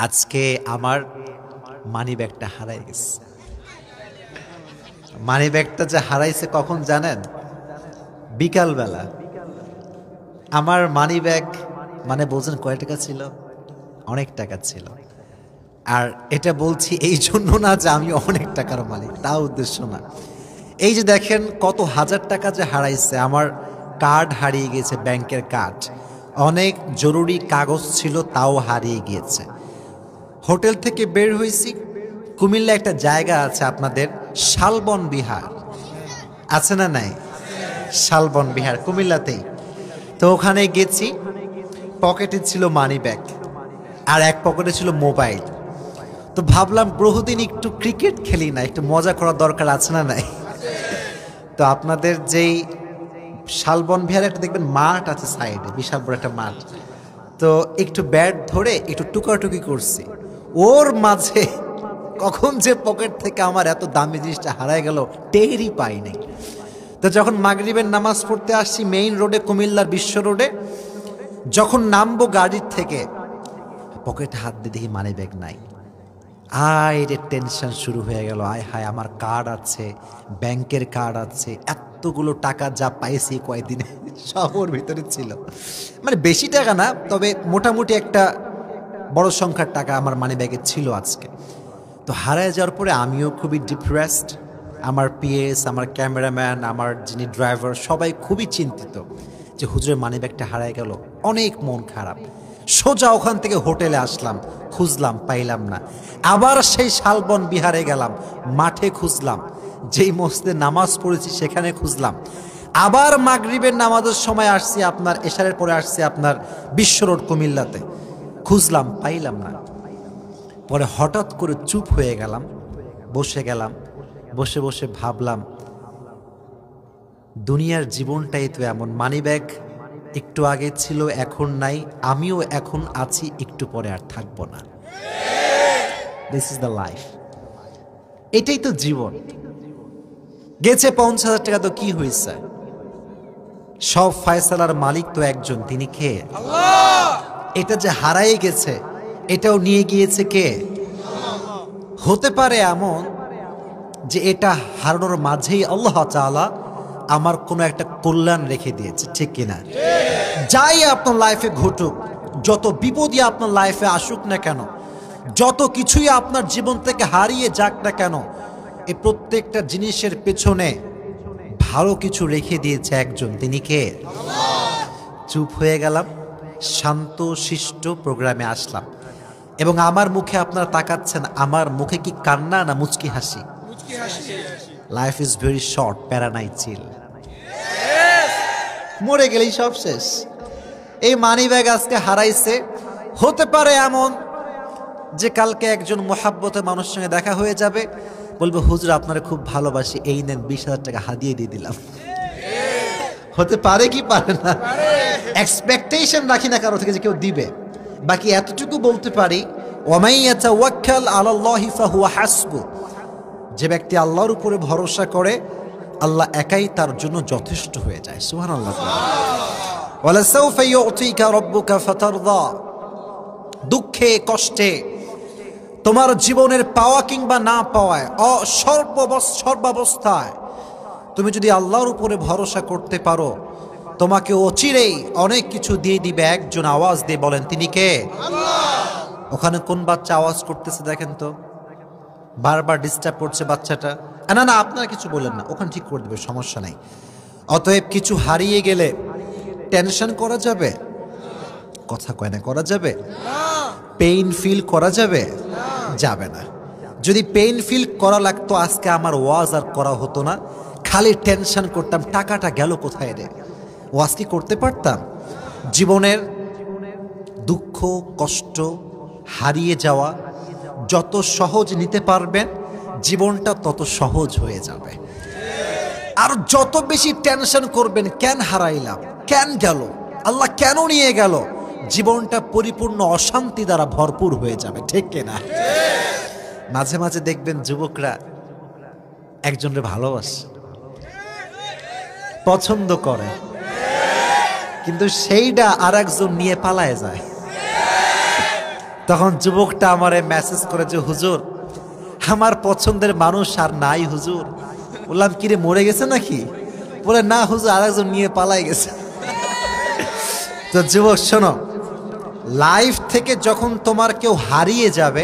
আজকে আমার মানি ব্যাগটা হারাই গেছে। মানি ব্যাগটা যে হারাইছে কখন জানেন? বিকালবেলা। আমার মানি ব্যাগ মানে বলছেন কয় টাকা ছিল? অনেক টাকা ছিল। আর এটা বলছি এই জন্য না যে আমি অনেক টাকার মালিক, তা উদ্দেশ্য না। এই যে দেখেন কত হাজার টাকা যে হারাইছে। আমার কার্ড হারিয়ে গিয়েছে, ব্যাংকের কার্ড, অনেক জরুরি কাগজ ছিল তাও হারিয়ে গিয়েছে। হোটেল থেকে বের হয়েছি, কুমিল্লা একটা জায়গা আছে আপনাদের শালবন বিহার, আছে না নাই? শালবন বিহার কুমিল্লাতেই। তো ওখানে গেছি, পকেটে ছিল মানি ব্যাগ আর এক পকেটে ছিল মোবাইল। তো ভাবলাম বহুদিন একটু ক্রিকেট খেলি না, একটু মজা করার দরকার আছে না নাই? তো আপনাদের যেই শালবন বিহারে একটা দেখবেন মাঠ আছে সাইডে, বিশাল বড় একটা মাঠ। তো একটু ব্যাট ধরে একটু টুকাটুকি করছি, ওর মাঝে কখন যে পকেট থেকে আমার এত দামি জিনিসটা হারায় গেল টেরই পাই নাই। তো যখন মাগরিবের নামাজ পড়তে আসছি মেইন রোডে, কুমিল্লার বিশ্ব রোডে, যখন নামবো গাড়ির থেকে পকেটে হাত দিয়ে দেখি মানি ব্যাগ নাই। আয় রে, টেনশন শুরু হয়ে গেল। আয় হায়, আমার কার্ড আছে, ব্যাংকের কার্ড আছে, এতগুলো টাকা যা পাইছি কয়েকদিনে সব ওর ভিতরে ছিল। মানে বেশি টাকা না, তবে মোটামুটি একটা বড় সংখ্যার টাকা আমার মানি ব্যাগে ছিল আজকে। তো হারায় যাওয়ার পরে আমিও খুবই ডিপ্রেসড, আমার পিএস, আমার ক্যামেরাম্যান, আমার যিনি ড্রাইভার, সবাই খুবই চিন্তিত যে হুজুরের মানি ব্যাগটা হারায় গেল। অনেক মন খারাপ। সোজা ওখান থেকে হোটেলে আসলাম, খুঁজলাম, পাইলাম না। আবার সেই শালবন বিহারে গেলাম, মাঠে খুঁজলাম, যেই মসজিদে নামাজ পড়েছি সেখানে খুঁজলাম। আবার মাগরিবের নামাজের সময় আসছি, আপনার এশারের পরে আসছি আপনার বিশ্ব রোড কুমিল্লাতে, খুঁজলাম, পাইলাম না। পরে হঠাৎ করে চুপ হয়ে গেলাম, বসে গেলাম, বসে বসে ভাবলাম দুনিয়ার জীবনটাই তো এমন। মানি ব্যাগ একটু আগে ছিল, এখন নাই, আমিও এখন আছি, একটু পরে আর থাকবো না। This is the life. এটাই তো জীবন। গেছে 50,000 টাকা, তো কি হয়েছে? সব ফয়সালার মালিক তো একজন, তিনি কে? আল্লাহ। এটা যে হারাই গেছে, এটাও নিয়ে গিয়েছে কে? হতে পারে এমন যে এটা হারানোর মাঝেই আল্লাহ তাআলা আমার কোনো একটা কল্যাণ রেখে দিয়েছে, ঠিক কিনা? যাই আপনার লাইফে ঘটুক, যত বিপদই আপনার লাইফে আসুক না কেন, যত কিছুই আপনার জীবন থেকে হারিয়ে যাক না কেন, এই প্রত্যেকটা জিনিসের পেছনে ভালো কিছু রেখে দিয়েছে একজন, তিনি কে? চুপ হয়ে গেলাম, শান্ত শিষ্ট প্রোগ্রামে আসলাম, এবং আমার মুখে আপনারা তাকাচ্ছেন, আমার মুখে কি কান্না না মুচকি হাসি? লাইফ ইজ ভেরি শর্ট, প্যারা নাই, চিল। মরে গেলেই সব শেষ। এই মানি ব্যাগ আজকে হারাইছে। হতে পারে এমন যে কালকে একজন মোহাব্বতের মানুষের সঙ্গে দেখা হয়ে যাবে, বলবে হুজুর আপনারা খুব ভালোবাসি, এই নেন 20,000 টাকা হাদিয়ে দিয়ে দিলাম। হতে পারে কি পারে না? এক্সপেকটেশন রাখি না কারো থেকে যে কেউ দিবে। বাকি এতটুকু বলতে পারি, ওয়ামাই ইয়াতাওয়াক্কাল আলাল্লাহি ফাহুয়া হাসবু, যে ব্যক্তি আল্লাহর উপরে ভরসা করে আল্লাহ একাই তার জন্য যথেষ্ট হয়ে যায়। সুবহানাল্লাহ। ওয়ালা সাউফা ইউতিকা রাব্বুকা ফাতারদা, দুঃখে কষ্টে তোমার জীবনের পাওয়া কিংবা না পাওয়ায়, সর্বাবস্থায় তুমি যদি আল্লাহর উপরে ভরসা করতে পারো, তোমাকে অচিরেই অনেক কিছু দিয়ে দিবে একজন। আওয়াজ দিয়ে বলেন তিনি কে? আল্লাহ। ওখানে কোন বাচ্চা আওয়াজ করতেছে দেখেন তো, বারবার ডিস্টার্ব করছে বাচ্চাটা। না না, আপনারা কিছু বলেন না, ওখানে ঠিক করে দেবে, সমস্যা নাই। অতএব কিছু হারিয়ে গেলে টেনশন করা যাবে? কথা কয় না, করা যাবে? পেইন ফিল করা যাবে? যাবে না। যদি পেইন ফিল করা লাগতো আজকে আমার ওয়াজ আর করা হতো না, খালি টেনশন করতাম টাকাটা গেল কোথায় রে। ওয়াজ কি করতে পারতাম? জীবনের দুঃখ কষ্ট হারিয়ে যাওয়া যত সহজ নিতে পারবেন, জীবনটা তত সহজ হয়ে যাবে। আর যত বেশি টেনশন করবেন, কেন হারাইলাম, কেন গেল, আল্লাহ কেন নিয়ে গেল, জীবনটা পরিপূর্ণ অশান্তি দ্বারা ভরপুর হয়ে যাবে, ঠিক কিনা? মাঝে মাঝে দেখবেন যুবকরা একজনের ভালোবাসে, পছন্দ করে, কিন্তু সেইটা আর একজন নিয়ে পালায় যায়। তখন যুবকটা আমারে মেসেজ করে যে হুজুর আমার পছন্দের মানুষ আর নাই হুজুর। বললাম কিরে মরে গেছে নাকি? বলে না হুজুর আরেকজন নিয়ে পালাই গেছে। তো যুবক শোনো, লাইফ থেকে যখন তোমার কেউ হারিয়ে যাবে,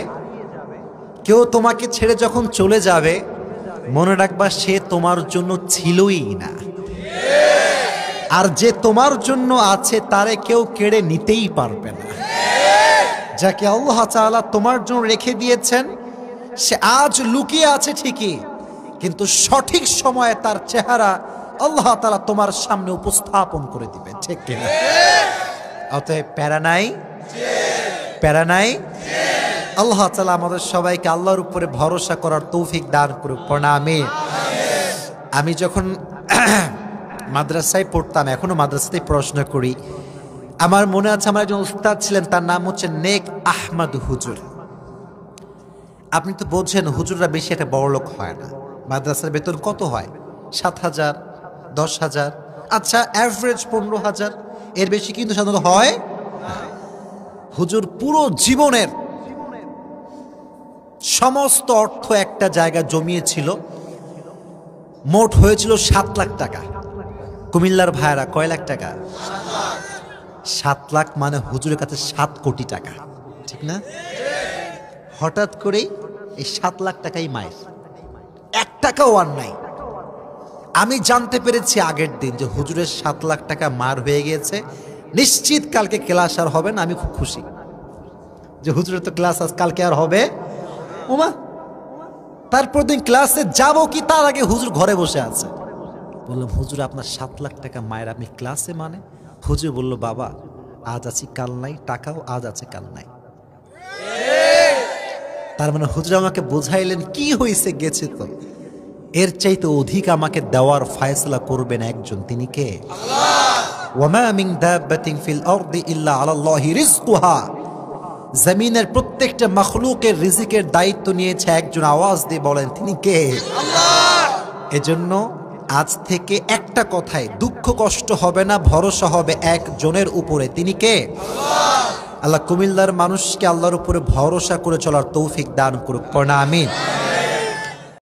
কেউ তোমাকে ছেড়ে যখন চলে যাবে, মনে রাখবা সে তোমার জন্য ছিলই না। আর যে তোমার জন্য আছে তারে কেউ কেড়ে নিতেই পারবে না। যাকে আল্লাহ তাআলা তোমার জন্য রেখে দিয়েছেন সে আজ লুকিয়ে আছে ঠিকই, কিন্তু সঠিক সময়ে তার চেহারা আল্লাহ তাআলা তোমার সামনে উপস্থাপন করে দিবে, ঠিক কিনা? অতএব প্যারা নাই, প্যারা নাই। আল্লাহ তাআলা আমাদের সবাইকে আল্লাহর উপরে ভরসা করার তৌফিক দান করুক। আমিন। আমি যখন মাদ্রাসায় পড়তাম, এখনো মাদ্রাসাতেই পড়াশোনা করি, আমার মনে আছে আমার একজন উস্তাদ ছিলেন, তার নাম হচ্ছে নেক আহমদ হুজুর। আপনি তো বোঝেন হুজুররা বেশি একটা বড় লোক হয় না। মাদ্রাসার বেতন কত হয়? 7,000, 10,000, আচ্ছা অ্যাভারেজ 15,000, এর বেশি কিন্তু সাধারণত হয়। হুজুর পুরো জীবনের সমস্ত অর্থ একটা জায়গা জমিয়েছিল, মোট হয়েছিল 7 লাখ টাকা। কুমিল্লার ভাইরা কয় লাখ টাকা? 7 লাখ, মানে হুজুরের কাছে 7 কোটি টাকা, ঠিক না? হঠাৎ করেই এই 7 লাখ টাকাই মায়ের, 1 টাকাও আর নাই। আমি জানতে পেরেছি আগের দিন যে হুজুরের 7 লাখ টাকা মার হয়ে গিয়েছে, নিশ্চিত কালকে ক্লাস আর হবে না। আমি খুব খুশি যে হুজুরের তো ক্লাস আজ কালকে আর হবে ওমা। তারপর দিন ক্লাসে যাব কি তার আগে হুজুর ঘরে বসে আছে। বললাম হুজুর আপনার 7 লাখ টাকা মায়ের, আপনি ক্লাসে? মানে হুজুর বলল বাবা আজ আছি কাল নাই, টাকাও আজ আছে কাল নাই। তার মানে হুজুর আমাকে বোঝাইলেন কি হয়েছে, গেছে তো, এর চাইতে অধিক আমাকে দেওয়ার ফায়সালা করবেন একজন, তিনি কে? ওয়ামা মিন দাব্বাতিন ফিল আরদি ইল্লা আলাল্লাহি রিজকুহা। জমিনের প্রত্যেকটা মাখলুকের রিজিকের দায়িত্ব নিয়েছে একজন, আওয়াজ দিয়ে বলেন তিনি কে? আল্লাহ। এজন্য আজ থেকে একটা কথায় দুঃখ কষ্ট হবে না, ভরসা হবে একজনের উপরে, তিনি কে? আল্লাহ। কুমিল্লার মানুষকে আল্লাহর উপরে ভরসা করে চলার তৌফিক দান করুক। আমিন।